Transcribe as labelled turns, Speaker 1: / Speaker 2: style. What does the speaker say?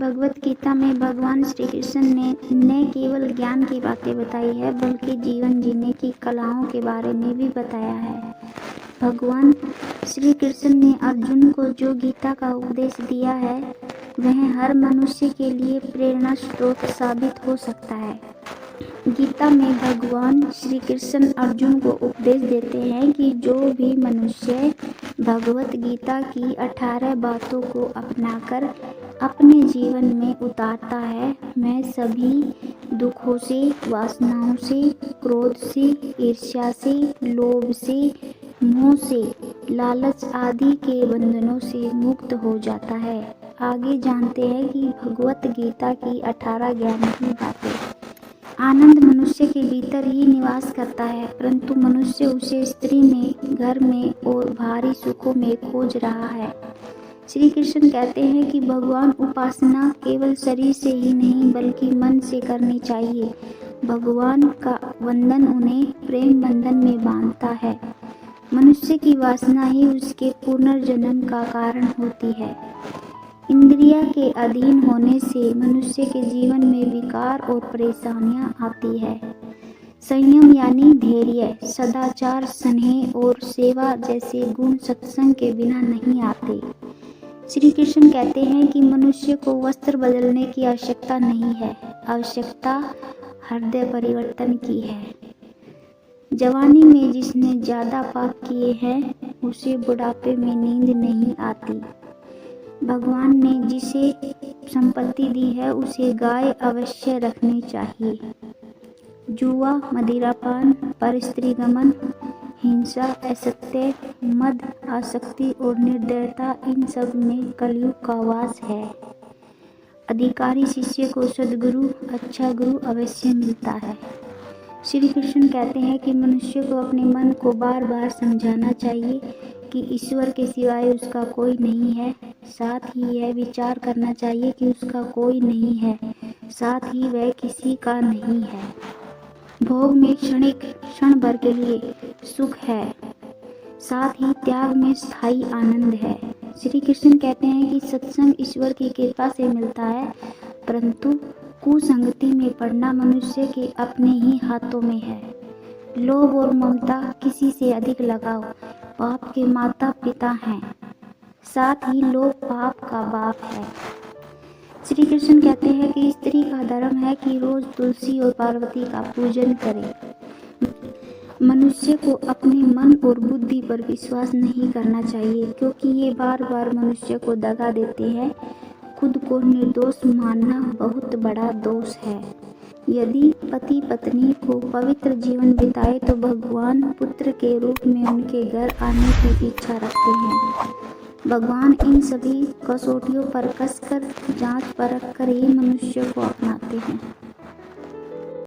Speaker 1: भगवत गीता में भगवान श्री कृष्ण ने न केवल ज्ञान की बातें बताई है बल्कि जीवन जीने की कलाओं के बारे में भी बताया है। भगवान श्री कृष्ण ने अर्जुन को जो गीता का उपदेश दिया है वह हर मनुष्य के लिए प्रेरणा स्रोत साबित हो सकता है। गीता में भगवान श्री कृष्ण अर्जुन को उपदेश देते हैं कि जो भी मनुष्य भगवत गीता की 18 बातों को अपनाकर अपने जीवन में उतारता है वह सभी दुखों से, वासनाओं से, क्रोध से, ईर्ष्या से, लोभ से, मोह से, लालच आदि के बंधनों से मुक्त हो जाता है। आगे जानते हैं कि भगवत गीता की 18 ज्ञान की बातें। आनंद मनुष्य के भीतर ही निवास करता है, परंतु मनुष्य उसे स्त्री में, घर में और भारी सुखों में खोज रहा है। श्री कृष्ण कहते हैं कि भगवान उपासना केवल शरीर से ही नहीं बल्कि मन से करनी चाहिए। भगवान का वंदन उन्हें प्रेम बंधन में बांधता है। मनुष्य की वासना ही उसके पुनर्जन्म का कारण होती है। इंद्रिया के अधीन होने से मनुष्य के जीवन में विकार और परेशानियां आती है। संयम यानी धैर्य, सदाचार, स्नेह और सेवा जैसे गुण सत्संग के बिना नहीं आते। श्री कृष्ण कहते हैं कि मनुष्य को वस्त्र बदलने की आवश्यकता नहीं है, आवश्यकता हृदय परिवर्तन की है। जवानी में जिसने ज्यादा पाप किए हैं उसे बुढ़ापे में नींद नहीं आती। भगवान ने जिसे संपत्ति दी है उसे गाय अवश्य रखनी चाहिए। जुआ, मदिरापान, परस्त्रीगमन, हिंसा, असत्य, मद, आसक्ति और निर्दयता इन सब में कलयुग का वास है। अधिकारी शिष्य को सद्गुरु, अच्छा गुरु अवश्य मिलता है। श्री कृष्ण कहते हैं कि मनुष्य को अपने मन को बार बार समझाना चाहिए कि ईश्वर के सिवाय उसका कोई नहीं है। साथ ही यह विचार करना चाहिए कि उसका कोई नहीं है, साथ ही वह किसी का नहीं है। भोग में क्षणिक क्षण भर के लिए सुख है, साथ ही त्याग में स्थायी आनंद है। श्री कृष्ण कहते हैं कि सत्संग ईश्वर की कृपा से मिलता है, परंतु कुसंगति में पड़ना मनुष्य के अपने ही हाथों में है। लोभ और ममता, किसी से अधिक लगाव पाप के माता पिता हैं, साथ ही लोभ पाप का बाप है। श्री कृष्ण कहते हैं कि स्त्री का धर्म है कि रोज तुलसी और पार्वती का पूजन करे। मनुष्य को अपने मन और बुद्धि पर विश्वास नहीं करना चाहिए क्योंकि ये बार बार मनुष्य को दगा देते हैं। खुद को निर्दोष मानना बहुत बड़ा दोष है। यदि पति पत्नी को पवित्र जीवन बिताए तो भगवान पुत्र के रूप में उनके घर आने की इच्छा रखते हैं। भगवान इन सभी कसौटियों पर कसकर जांच परख कर ही मनुष्य को अपनाते हैं।